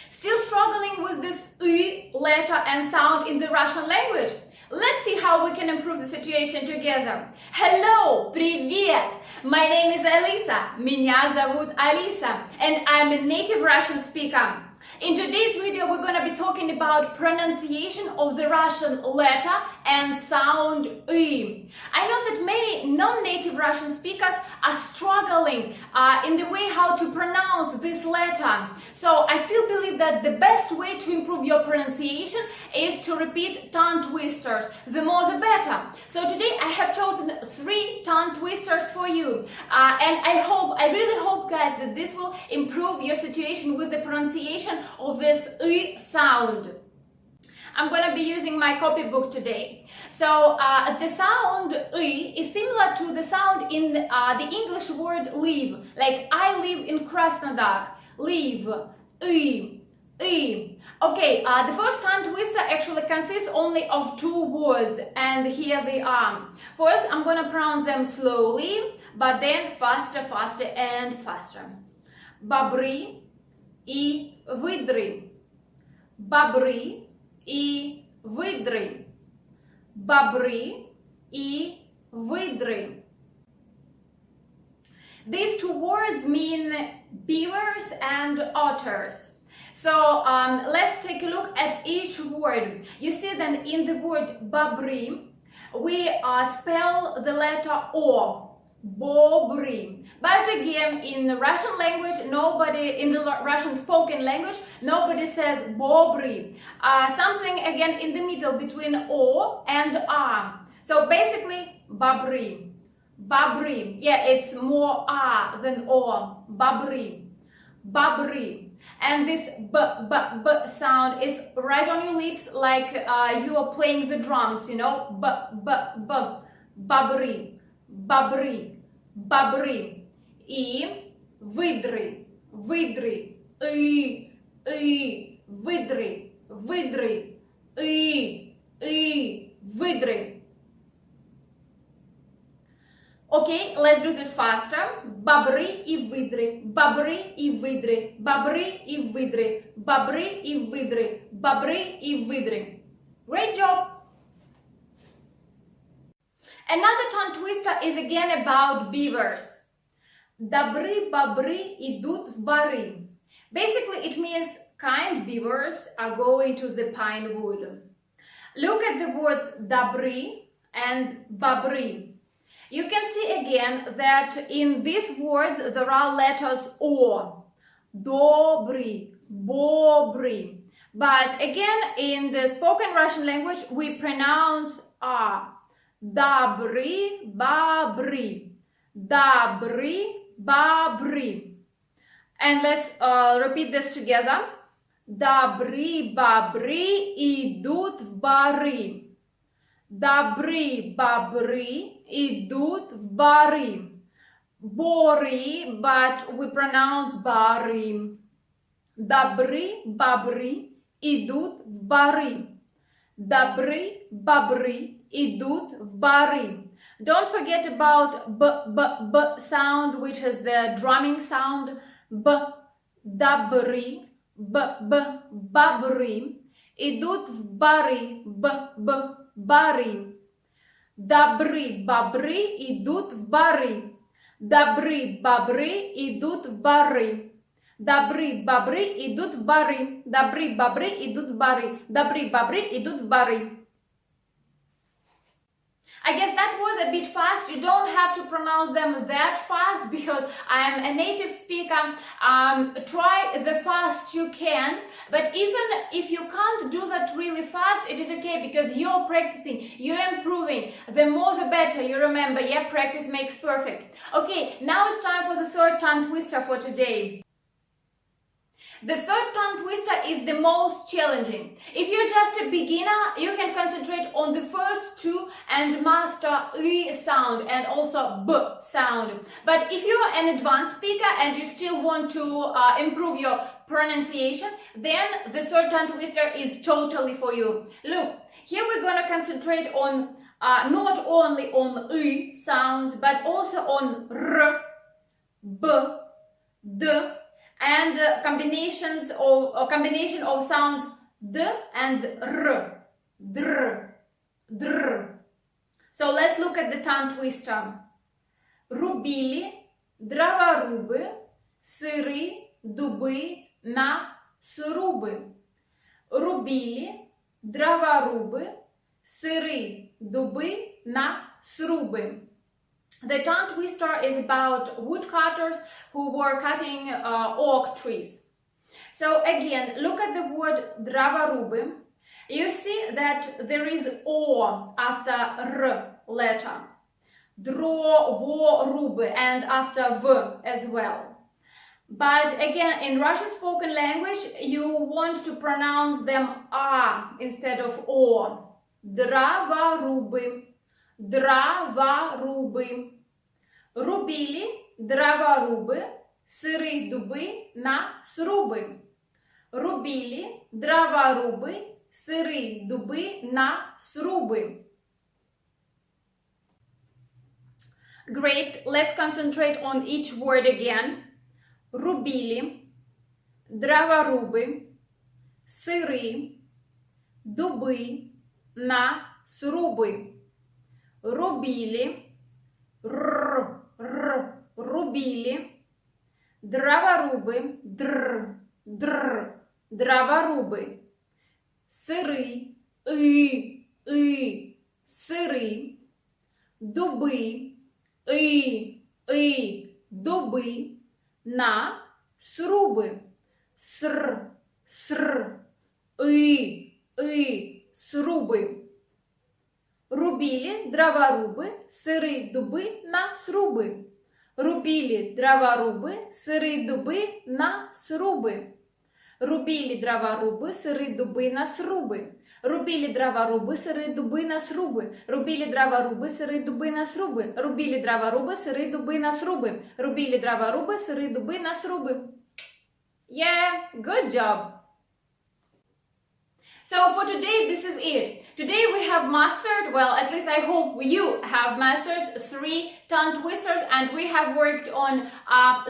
Still struggling with this I letter and sound in the Russian language? Let's see how we can improve the situation together. Hello, привет! My name is Alisa. Меня зовут Alisa, and I'm a native Russian speaker. In today's video, we're going to be talking about pronunciation of the Russian letter and sound I. I know that many non-native Russian speakers are struggling in the way how to pronounce this letter. So I still believe that the best way to improve your pronunciation is to repeat tongue twisters. The more the better. So today I have chosen 3 tongue twisters for you. And I really hope, guys, that this will improve your situation with the pronunciation of this I sound. I'm going to be using my copybook today. So the sound I is similar to the sound in the English word live. Like I live in Krasnodar. Live. I. Okay, the first tongue twister actually consists only of 2 words, and here they are. First, I'm going to pronounce them slowly, but then faster and faster. Бобры и выдры. Бобры и выдры. Бобры и выдры. These 2 words mean beavers and otters. So let's take a look at each word. You see that in the word бобры, we spell the letter O. Bobry. But again, in the Russian language, in the Russian spoken language, nobody says bobry. Something again in the middle between O and A. So basically, babri. Babri. Yeah, it's more A than O. Babri. Babri. And this b sound is right on your lips, like you are playing the drums, you know. Babri. Babri. Бобры и выдры, выдры, выдры, выдры, выдры. Okay, let's do this faster. Бобры и выдры, бобры и выдры, бобры и выдры, бобры и выдры, бобры и выдры. Great job! Another tongue twister is again about beavers. Добры бобры идут в бары. Basically, it means kind beavers are going to the pine wood. Look at the words добры and бобры. You can see again that in these words there are letters O. Добрый, бобрый. But again, in the spoken Russian language, we pronounce A. Добры, бобры. Добры, бобры. And let's repeat this together. Добры, бобры идут в бары. Добры, бобры идут в бары. Боры, but we pronounce бары. Добры, бобры идут в бары. Добры, бобры идут в бары. Don't forget about b sound, which is the drumming sound. Добры, бобры идут в бары. Бары. Добры, бобры идут в бары. Добры, бобры идут в бары. Добры, бобры идут в бары. Добры, бобры идут в бары. Добры, бобры идут в бары. I guess that was a bit fast. You don't have to pronounce them that fast because I am a native speaker. Try the fast you can, but even if you can't do that really fast, it is okay because you're practicing, you're improving. The more the better. You remember, yeah, practice makes perfect. Okay, now it's time for the 3rd tongue twister for today. The 3rd tongue twister is the most challenging. If you're just a beginner, you can concentrate on the first 2 and master I sound and also B sound. But if you're an advanced speaker and you still want to improve your pronunciation, then the 3rd tongue twister is totally for you. Look, here we're gonna concentrate on not only on I sounds, but also on R, B, D, and combination of sounds d and r, dr, dr. So let's look at the tongue twister. Рубили, дрова-руби, сири, дуби на сруби. Рубили, дрова-руби, сири, дуби на сруби. The tongue twister is about woodcutters who were cutting oak trees. So again, look at the word дрова-руби. You see that there is O after R letter. Дрово-руби and after V as well. But again, in Russian spoken language, you want to pronounce them A instead of O. Дрова-руби, дрова-руби. Рубили, дрова-руби, сири дуби на сруби. Рубили, дрова-руби, сири дуби на сруби. Great, let's concentrate on each word again. Рубили, дрова-руби, сири, дуби на сруби. Рубили, рубили, дрова-руби, дрова-руби, сири, сири, дуби, дуби, на сруби. Сруби. Рубили, дрова-руби, сири, дуби на сруби. Рубили, дрова-руби, сири, дуби на сруби. Рубили, дрова-руби, сири, дуби на сруби. Рубили, дрова-руби, сири, дуби на сруби. Рубили, дрова-руби, сири, дуби на сруби. Рубили, дрова-руби, сири, дуби на сруби. Рубили, дрова-руби, сири, дуби на сруби. Yeah, good job. So for today, this is it. Today we have mastered, well, at least I hope you have mastered 3 tongue twisters, and we have worked on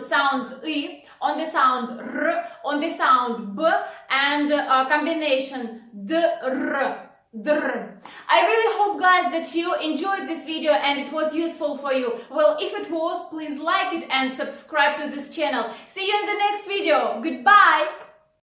sounds I, on the sound R, on the sound B, and combination dr, dr. I really hope, guys, that you enjoyed this video and it was useful for you. Well, if it was, please like it and subscribe to this channel. See you in the next video. Goodbye.